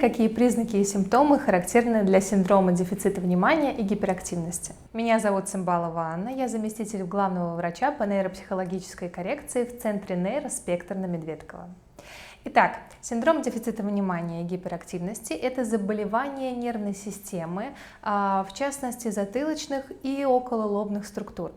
Какие признаки и симптомы характерны для синдрома дефицита внимания и гиперактивности? Меня зовут Цымбалова Анна, я заместитель главного врача по нейропсихологической коррекции в Центре Нейроспектр на Медведково. Итак, синдром дефицита внимания и гиперактивности – это заболевание нервной системы, в частности затылочных и окололобных структур.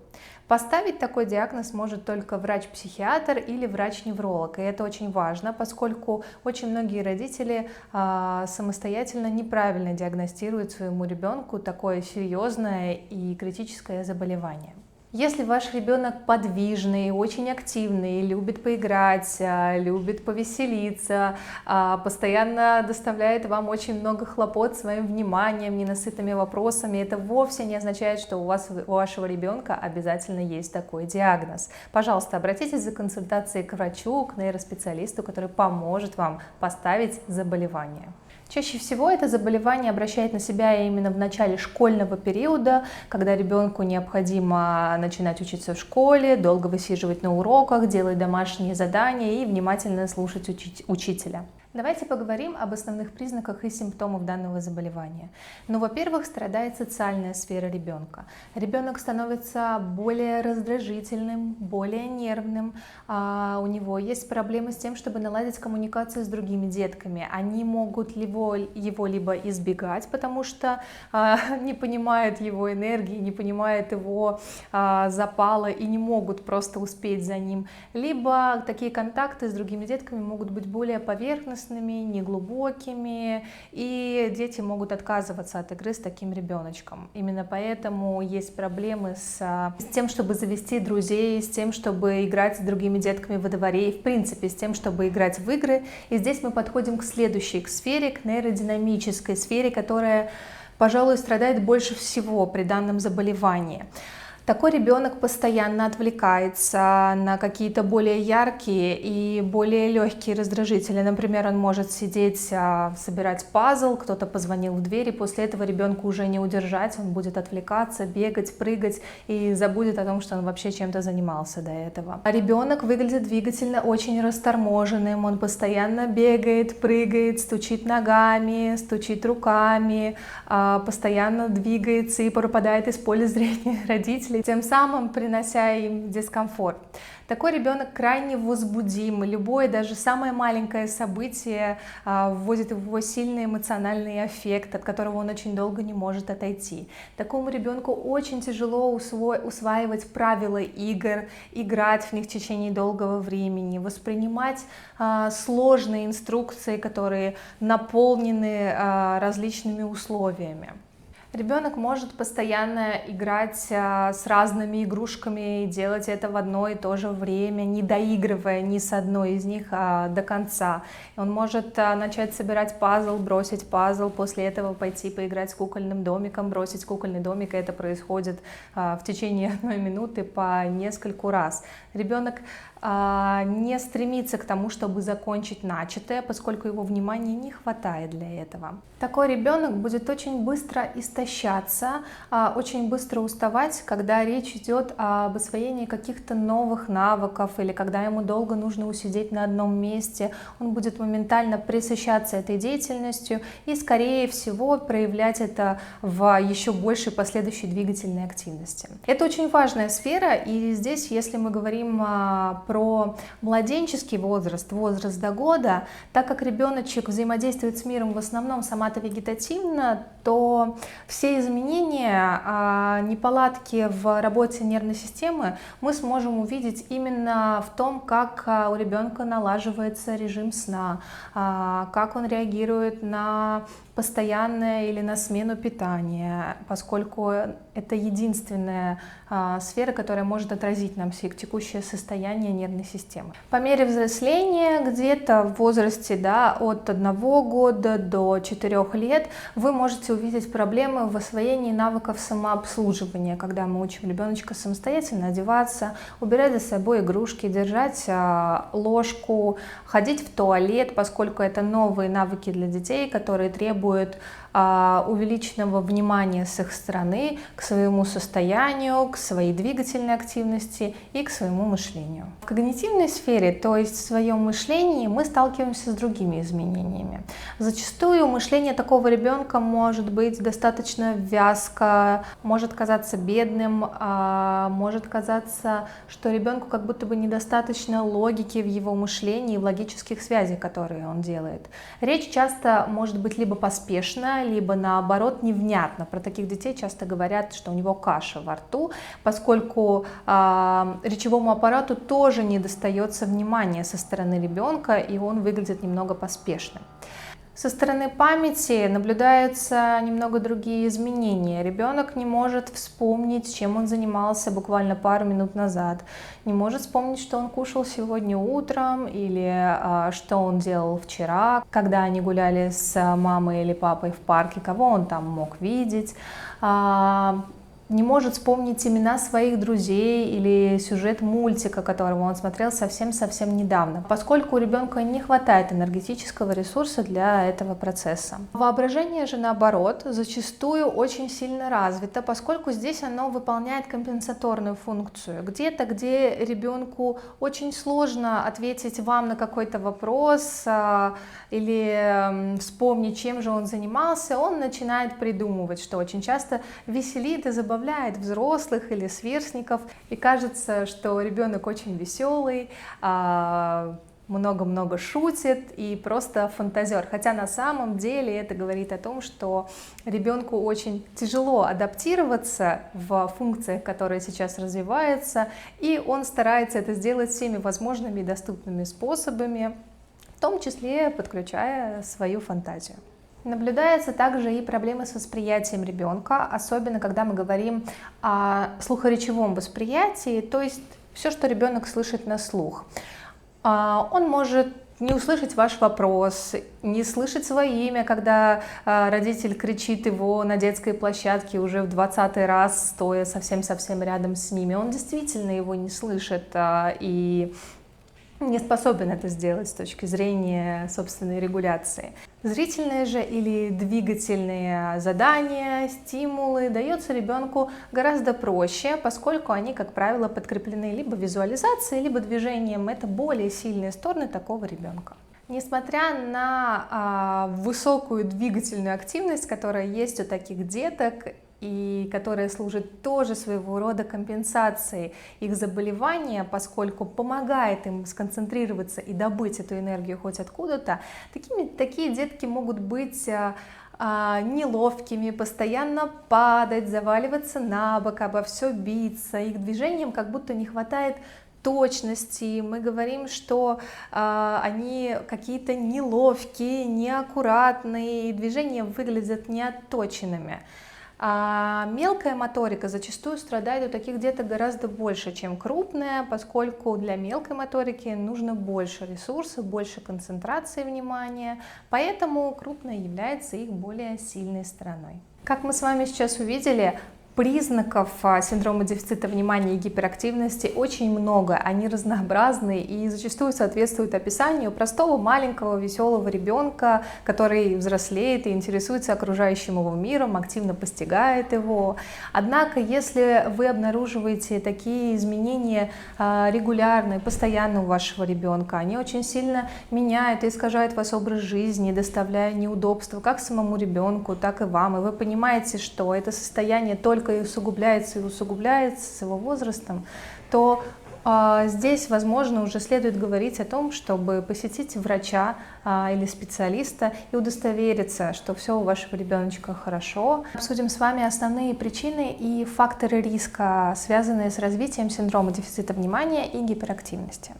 Поставить такой диагноз может только врач-психиатр или врач-невролог, и это очень важно, поскольку очень многие родители самостоятельно неправильно диагностируют своему ребенку такое серьезное и критическое заболевание. Если ваш ребенок подвижный, очень активный, любит поиграть, любит повеселиться, постоянно доставляет вам очень много хлопот своим вниманием, ненасытными вопросами, это вовсе не означает, что у вашего ребенка обязательно есть такой диагноз. Пожалуйста, обратитесь за консультацией к врачу, к нейроспециалисту, который поможет вам поставить заболевание. Чаще всего это заболевание обращает на себя именно в начале школьного периода, когда ребенку необходимо начинать учиться в школе, долго высиживать на уроках, делать домашние задания и внимательно слушать учителя. Давайте поговорим об основных признаках и симптомах данного заболевания. Во-первых, страдает социальная сфера ребенка. Ребенок становится более раздражительным, более нервным. У него есть проблемы с тем, чтобы наладить коммуникацию с другими детками. Они могут его либо избегать, потому что не понимают его энергии, не понимают его запала и не могут просто успеть за ним. Либо такие контакты с другими детками могут быть более поверхностными, неглубокими, и дети могут отказываться от игры с таким ребеночком. Именно поэтому есть проблемы с тем, чтобы завести друзей, с тем, чтобы играть с другими детками во дворе, и в принципе с тем, чтобы играть в игры. И здесь мы подходим к следующей сфере, к нейродинамической сфере, которая, пожалуй, страдает больше всего при данном заболевании. Такой ребенок постоянно отвлекается на какие-то более яркие и более легкие раздражители. Например, он может сидеть, собирать пазл, кто-то позвонил в дверь, и после этого ребенку уже не удержать, он будет отвлекаться, бегать, прыгать и забудет о том, что он вообще чем-то занимался до этого. А ребенок выглядит двигательно очень расторможенным, он постоянно бегает, прыгает, стучит ногами, стучит руками, постоянно двигается и пропадает из поля зрения родителей, тем самым принося им дискомфорт. Такой ребенок крайне возбудим, любое, даже самое маленькое событие вводит в его сильный эмоциональный аффект, от которого он очень долго не может отойти. Такому ребенку очень тяжело усваивать правила игр, играть в них в течение долгого времени, воспринимать сложные инструкции, которые наполнены различными условиями. Ребенок может постоянно играть с разными игрушками и делать это в одно и то же время, не доигрывая ни с одной из них до конца. Он может начать собирать пазл, бросить пазл, после этого пойти поиграть с кукольным домиком, бросить кукольный домик, и это происходит в течение 1 минуты по нескольку раз. Ребенок не стремится к тому, чтобы закончить начатое, поскольку его внимания не хватает для этого. Такой ребенок будет очень быстро истощаться, очень быстро уставать, когда речь идет об освоении каких-то новых навыков или когда ему долго нужно усидеть на одном месте. Он будет моментально пресыщаться этой деятельностью и, скорее всего, проявлять это в еще большей последующей двигательной активности. Это очень важная сфера, и здесь, если мы говорим про младенческий возраст, возраст до года, так как ребеночек взаимодействует с миром в основном соматовегетативно, то все изменения, неполадки в работе нервной системы мы сможем увидеть именно в том, как у ребенка налаживается режим сна, как он реагирует на постоянное или на смену питания, поскольку это единственная сфера, которая может отразить нам текущее состояние нервной системы. По мере взросления, где-то в возрасте от 1 года до 4 лет, вы можете увидеть проблемы в освоении навыков самообслуживания, когда мы учим ребеночка самостоятельно одеваться, убирать за собой игрушки, держать ложку, ходить в туалет, поскольку это новые навыки для детей, которые требуют увеличенного внимания с их стороны к своему состоянию, к своей двигательной активности и к своему мышлению. В когнитивной сфере, то есть в своем мышлении, мы сталкиваемся с другими изменениями. Зачастую мышление такого ребенка может быть достаточно вязко, может казаться бедным, может казаться, что ребенку как будто бы недостаточно логики в его мышлении, в логических связей, которые он делает. Речь часто может быть либо поспешна, либо наоборот невнятна. Про таких детей часто говорят, что у него каша во рту, поскольку речевому аппарату тоже не достается внимания со стороны ребенка, и он выглядит немного поспешным. Со стороны памяти наблюдаются немного другие изменения. Ребенок не может вспомнить, чем он занимался буквально пару минут назад, не может вспомнить, что он кушал сегодня утром или что он делал вчера, когда они гуляли с мамой или папой в парке, кого он там мог видеть. Не может вспомнить имена своих друзей или сюжет мультика, которого он смотрел совсем-совсем недавно, поскольку у ребенка не хватает энергетического ресурса для этого процесса. Воображение же, наоборот, зачастую очень сильно развито, поскольку здесь оно выполняет компенсаторную функцию. Где-то, где ребенку очень сложно ответить вам на какой-то вопрос или вспомнить, чем же он занимался, он начинает придумывать, что очень часто веселит и забавляет взрослых или сверстников, и кажется, что ребенок очень веселый, много-много шутит и просто фантазер. Хотя на самом деле это говорит о том, что ребенку очень тяжело адаптироваться в функциях, которые сейчас развиваются, и он старается это сделать всеми возможными и доступными способами, в том числе подключая свою фантазию. Наблюдаются также и проблемы с восприятием ребенка, особенно когда мы говорим о слухоречевом восприятии, то есть все, что ребенок слышит на слух. Он может не услышать ваш вопрос, не слышать свое имя, когда родитель кричит его на детской площадке уже в 20-й раз, стоя совсем-совсем рядом с ними. Он действительно его не слышит и не способен это сделать с точки зрения собственной регуляции. Зрительные же или двигательные задания, стимулы даются ребенку гораздо проще, поскольку они, как правило, подкреплены либо визуализацией, либо движением. Это более сильные стороны такого ребенка. Несмотря на высокую двигательную активность, которая есть у таких деток, и которая служит тоже своего рода компенсацией их заболевания, поскольку помогает им сконцентрироваться и добыть эту энергию хоть откуда-то, такие детки могут быть неловкими, постоянно падать, заваливаться на бок, обо все биться, их движениям как будто не хватает точности, мы говорим, что они какие-то неловкие, неаккуратные, движения выглядят неотточенными. Мелкая моторика зачастую страдает у таких деток гораздо больше, чем крупная, поскольку для мелкой моторики нужно больше ресурсов, больше концентрации внимания, поэтому крупная является их более сильной стороной. Как мы с вами сейчас увидели, признаков синдрома дефицита внимания и гиперактивности очень много, они разнообразны и зачастую соответствуют описанию простого маленького веселого ребенка, который взрослеет и интересуется окружающим его миром, активно постигает его. Однако, если вы обнаруживаете такие изменения регулярно и постоянно у вашего ребенка, они очень сильно меняют и искажают ваш образ жизни, доставляя неудобства как самому ребенку, так и вам, и вы понимаете, что это состояние только и усугубляется с его возрастом, то здесь, возможно, уже следует говорить о том, чтобы посетить врача или специалиста и удостовериться, что все у вашего ребеночка хорошо. Обсудим с вами основные причины и факторы риска, связанные с развитием синдрома дефицита внимания и гиперактивности.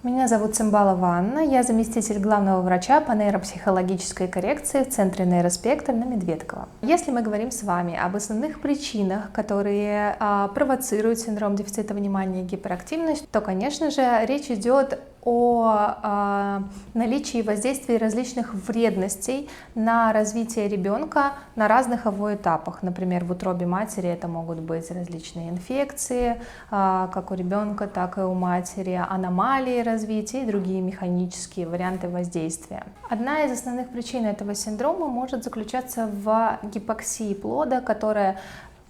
Меня зовут Цымбалова Анна, я заместитель главного врача по нейропсихологической коррекции в Центре Нейроспектр на Медведково. Если мы говорим с вами об основных причинах, которые провоцируют синдром дефицита внимания и гиперактивность, то, конечно же, речь идет о наличии и воздействии различных вредностей на развитие ребенка на разных его этапах. Например, в утробе матери это могут быть различные инфекции, как у ребенка, так и у матери, аномалии развития и другие механические варианты воздействия. Одна из основных причин этого синдрома может заключаться в гипоксии плода, которая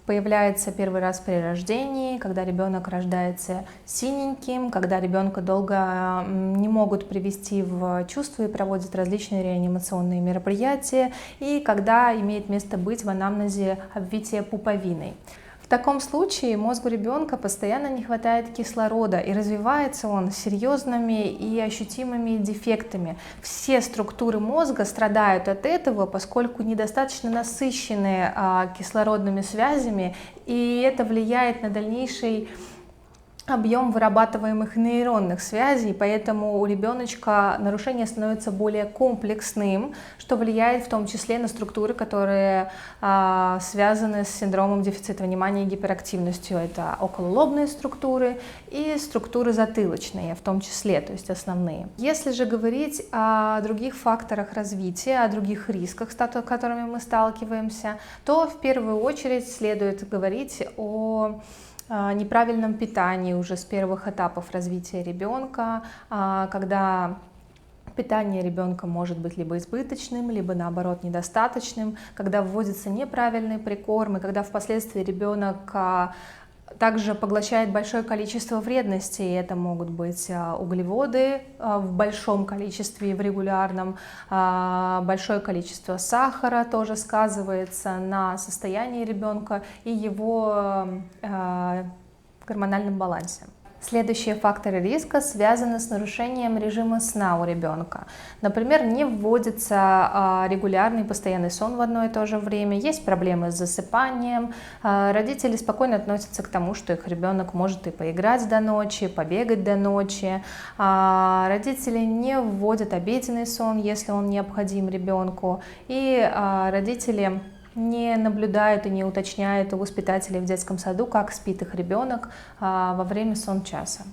появляется первый раз при рождении, когда ребенок рождается синеньким, когда ребенка долго не могут привести в чувство и проводят различные реанимационные мероприятия, и когда имеет место быть в анамнезе обвитие пуповиной. В таком случае мозгу ребенка постоянно не хватает кислорода, и развивается он с серьезными и ощутимыми дефектами. Все структуры мозга страдают от этого, поскольку недостаточно насыщены кислородными связями, и это влияет на дальнейший объем вырабатываемых нейронных связей, поэтому у ребеночка нарушение становится более комплексным, что влияет в том числе на структуры, которые связаны с синдромом дефицита внимания и гиперактивностью. Это окололобные структуры и структуры затылочные в том числе, то есть основные. Если же говорить о других факторах развития, о других рисках, с которыми мы сталкиваемся, то в первую очередь следует говорить о неправильном питании уже с первых этапов развития ребенка, когда питание ребенка может быть либо избыточным, либо наоборот недостаточным, когда вводится неправильный прикорм, и когда впоследствии ребенок также поглощает большое количество вредностей. Это могут быть углеводы в большом количестве и в регулярном, большое количество сахара тоже сказывается на состоянии ребенка и его гормональном балансе. Следующие факторы риска связаны с нарушением режима сна у ребенка. Например, не вводится регулярный постоянный сон в одно и то же время, есть проблемы с засыпанием, родители спокойно относятся к тому, что их ребенок может и поиграть до ночи, побегать до ночи, родители не вводят обеденный сон, если он необходим ребенку, и родители не наблюдают и не уточняют у воспитателей в детском саду, как спит их ребенок во время сон-часа.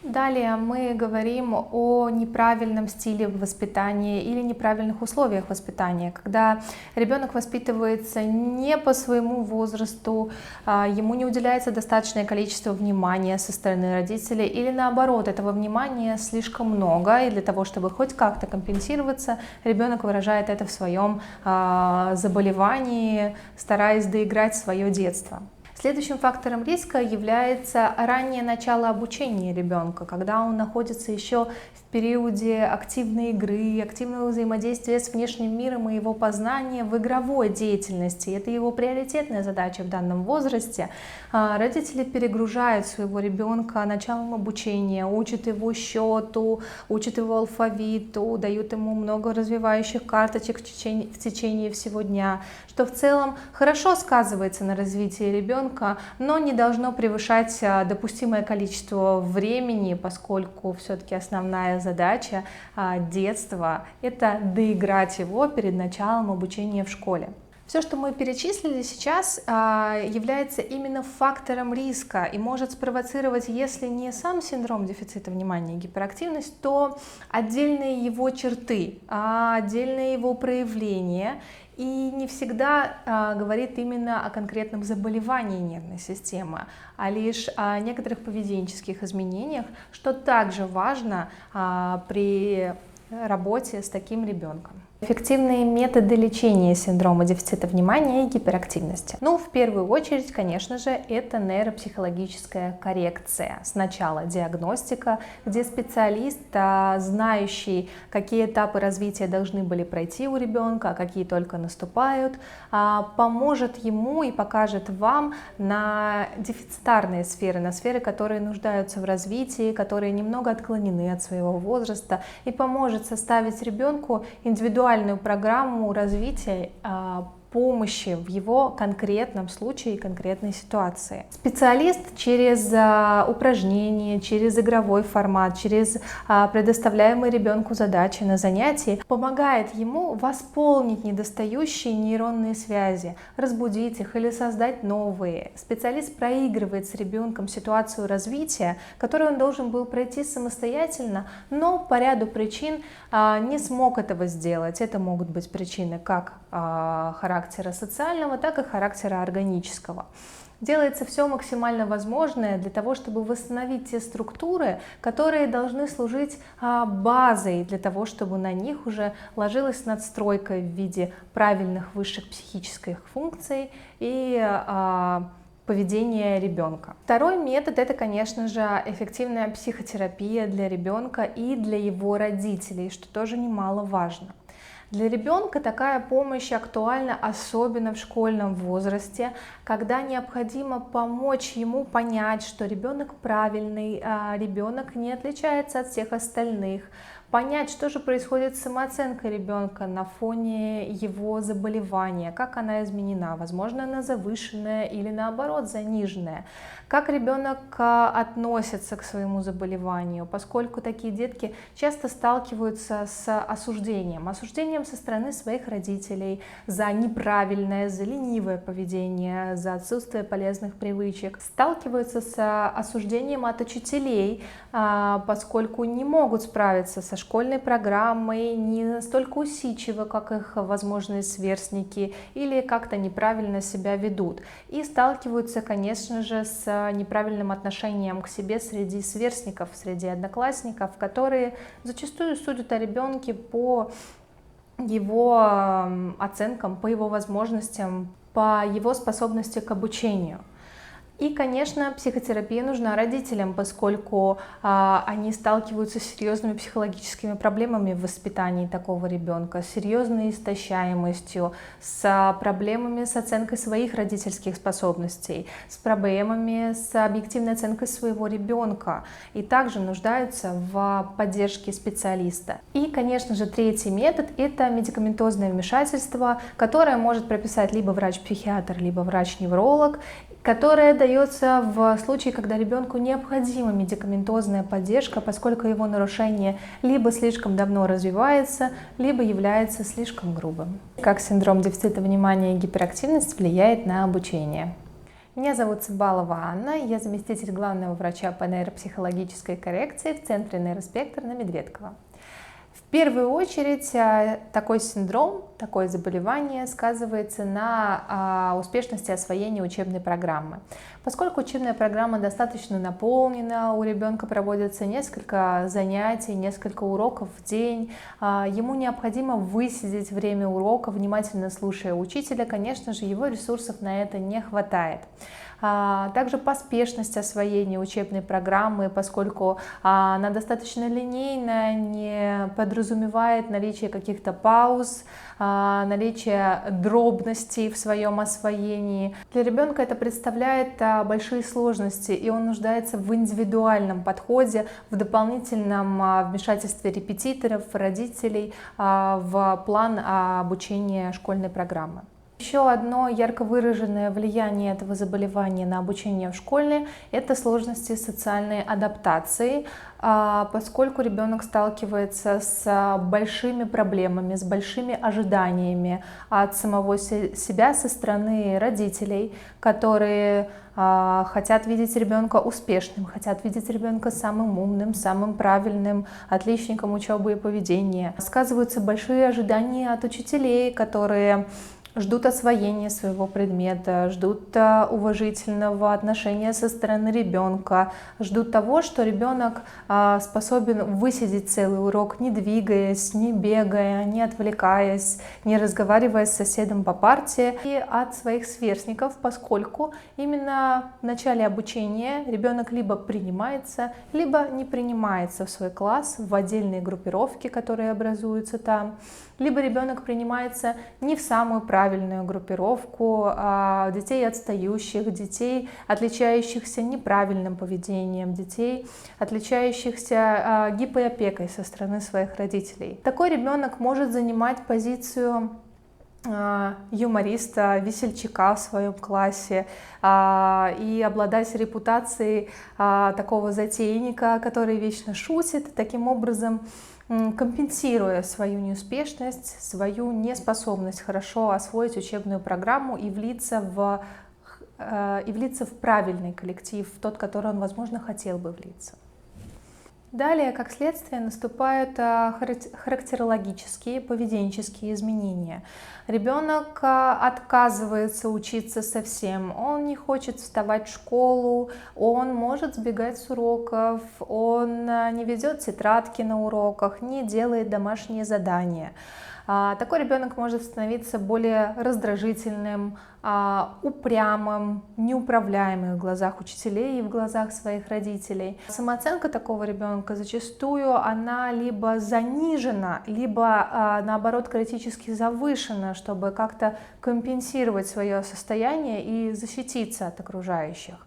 Далее мы говорим о неправильном стиле воспитания или неправильных условиях воспитания, когда ребенок воспитывается не по своему возрасту, ему не уделяется достаточное количество внимания со стороны родителей, или наоборот, этого внимания слишком много, и для того, чтобы хоть как-то компенсироваться, ребенок выражает это в своем заболевании, стараясь доиграть свое детство. Следующим фактором риска является раннее начало обучения ребенка, когда он находится еще в периоде активной игры, активного взаимодействия с внешним миром и его познания в игровой деятельности. Это его приоритетная задача в данном возрасте. Родители перегружают своего ребенка началом обучения, учат его счету, учат его алфавиту, дают ему много развивающих карточек в течение всего дня, что в целом хорошо сказывается на развитии ребенка, но не должно превышать допустимое количество времени, поскольку все-таки основная задача детства – это доиграть его перед началом обучения в школе. Все, что мы перечислили сейчас, является именно фактором риска и может спровоцировать, если не сам синдром дефицита внимания и гиперактивность, то отдельные его черты, отдельные его проявления. И не всегда говорит именно о конкретном заболевании нервной системы, а лишь о некоторых поведенческих изменениях, что также важно при работе с таким ребенком. Эффективные методы лечения синдрома дефицита внимания и гиперактивности. Ну, в первую очередь, конечно же, это нейропсихологическая коррекция. Сначала диагностика, где специалист, знающий, какие этапы развития должны были пройти у ребенка, а какие только наступают, поможет ему и покажет вам на дефицитарные сферы, на сферы, которые нуждаются в развитии, которые немного отклонены от своего возраста, и поможет составить ребенку индивидуальную программу развития помощи в его конкретном случае и конкретной ситуации. Специалист через упражнения, через игровой формат, через предоставляемые ребенку задачи на занятии помогает ему восполнить недостающие нейронные связи, разбудить их или создать новые. Специалист проигрывает с ребенком ситуацию развития, которую он должен был пройти самостоятельно, но по ряду причин не смог этого сделать. Это могут быть причины как характера социального, так и характера органического. Делается все максимально возможное для того, чтобы восстановить те структуры, которые должны служить базой для того, чтобы на них уже ложилась надстройка в виде правильных высших психических функций и поведения ребенка. Второй метод — это, конечно же, эффективная психотерапия для ребенка и для его родителей, что тоже немаловажно. Для ребенка такая помощь актуальна особенно в школьном возрасте, когда необходимо помочь ему понять, что ребенок правильный, ребенок не отличается от всех остальных, понять, что же происходит с самооценкой ребенка на фоне его заболевания, как она изменена, возможно, она завышенная или наоборот заниженная, как ребенок относится к своему заболеванию, поскольку такие детки часто сталкиваются с осуждением со стороны своих родителей за неправильное, за ленивое поведение, за отсутствие полезных привычек, сталкиваются с осуждением от учителей, поскольку не могут справиться со школьной программой, не настолько усидчивы, как их возможные сверстники, или как-то неправильно себя ведут. И сталкиваются, конечно же, с неправильным отношением к себе среди сверстников, среди одноклассников, которые зачастую судят о ребенке по его оценкам, по его возможностям, по его способности к обучению. И, конечно, психотерапия нужна родителям, поскольку они сталкиваются с серьезными психологическими проблемами в воспитании такого ребенка, с серьезной истощаемостью, с проблемами с оценкой своих родительских способностей, с проблемами с объективной оценкой своего ребенка, и также нуждаются в поддержке специалиста. И, конечно же, третий метод — это медикаментозное вмешательство, которое может прописать либо врач-психиатр, либо врач-невролог, которая дается в случае, когда ребенку необходима медикаментозная поддержка, поскольку его нарушение либо слишком давно развивается, либо является слишком грубым. Как синдром дефицита внимания и гиперактивность влияет на обучение? Меня зовут Цымбалова Анна, я заместитель главного врача по нейропсихологической коррекции в Центре Нейроспектр на Медведково. В первую очередь такой синдром, такое заболевание сказывается на успешности освоения учебной программы. Поскольку учебная программа достаточно наполнена, у ребенка проводится несколько занятий, несколько уроков в день, ему необходимо высидеть время урока, внимательно слушая учителя, конечно же, его ресурсов на это не хватает. Также поспешность освоения учебной программы, поскольку она достаточно линейная, не подразумевает наличие каких-то пауз, наличие дробностей в своем освоении. Для ребенка это представляет большие сложности, и он нуждается в индивидуальном подходе, в дополнительном вмешательстве репетиторов, родителей в план обучения школьной программы. Еще одно ярко выраженное влияние этого заболевания на обучение в школе — это сложности социальной адаптации, поскольку ребенок сталкивается с большими проблемами, с большими ожиданиями от самого себя со стороны родителей, которые хотят видеть ребенка успешным, хотят видеть ребенка самым умным, самым правильным, отличником учебы и поведения. Сказываются большие ожидания от учителей, которые ждут освоения своего предмета, ждут уважительного отношения со стороны ребенка, ждут того, что ребенок способен высидеть целый урок, не двигаясь, не бегая, не отвлекаясь, не разговаривая с соседом по парте, и от своих сверстников, поскольку именно в начале обучения ребенок либо принимается, либо не принимается в свой класс, в отдельные группировки, которые образуются там, либо ребенок принимается не в самую правильную группировку детей отстающих, детей, отличающихся неправильным поведением, детей, отличающихся гиперопекой со стороны своих родителей. Такой ребенок может занимать позицию юмориста, весельчака в своем классе и обладать репутацией такого затейника, который вечно шутит, таким образом компенсируя свою неуспешность, свою неспособность хорошо освоить учебную программу и влиться в правильный коллектив, в тот, в который он, возможно, хотел бы влиться. Далее, как следствие, наступают характерологические, поведенческие изменения. Ребенок отказывается учиться совсем, он не хочет вставать в школу, он может сбегать с уроков, он не ведет тетрадки на уроках, не делает домашние задания. Такой ребенок может становиться более раздражительным, упрямым, неуправляемым в глазах учителей и в глазах своих родителей. Самооценка такого ребенка зачастую она либо занижена, либо наоборот критически завышена, чтобы как-то компенсировать свое состояние и защититься от окружающих.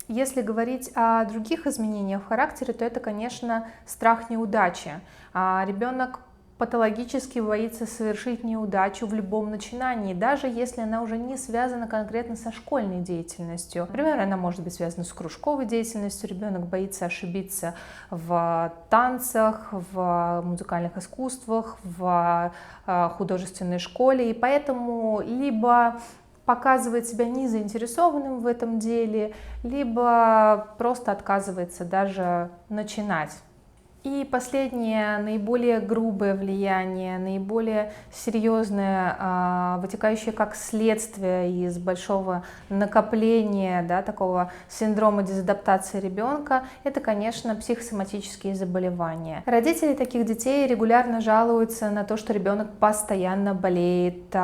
Если говорить о других изменениях в характере, то это, конечно, страх неудачи. Ребенок патологически боится совершить неудачу в любом начинании, даже если она уже не связана конкретно со школьной деятельностью. Например, она может быть связана с кружковой деятельностью, ребенок боится ошибиться в танцах, в музыкальных искусствах, в художественной школе, и поэтому либо показывает себя незаинтересованным в этом деле, либо просто отказывается даже начинать. И последнее, наиболее грубое влияние, наиболее серьезное, вытекающее как следствие из большого накопления, такого синдрома дезадаптации ребенка, это, конечно, психосоматические заболевания. Родители таких детей регулярно жалуются на то, что ребенок постоянно болеет,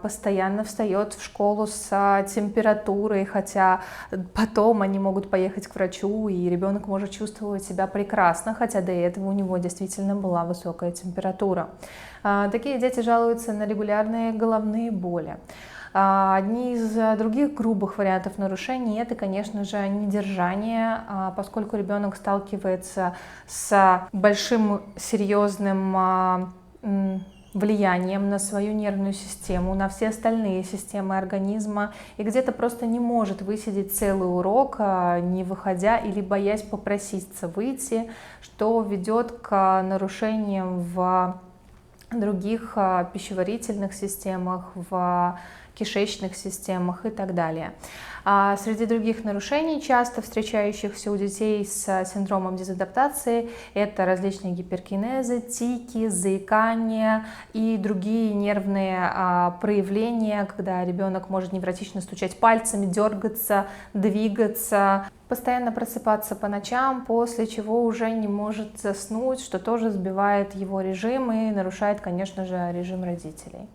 постоянно встает в школу с температурой, хотя потом они могут поехать к врачу, и ребенок может чувствовать себя прекрасно, хотя до этого у него действительно была высокая температура. Такие дети жалуются на регулярные головные боли. Одни из других грубых вариантов нарушений — это, конечно же, недержание, поскольку ребенок сталкивается с большим серьезным влиянием на свою нервную систему, на все остальные системы организма, и где-то просто не может высидеть целый урок, не выходя или боясь попроситься выйти, что ведет к нарушениям в других пищеварительных системах, в кишечных системах и так далее. Среди других нарушений, часто встречающихся у детей с синдромом дезадаптации, это различные гиперкинезы, тики, заикание и другие нервные проявления, когда ребенок может невротично стучать пальцами, дергаться, двигаться, постоянно просыпаться по ночам, после чего уже не может заснуть, что тоже сбивает его режим и нарушает, конечно же, режим родителей.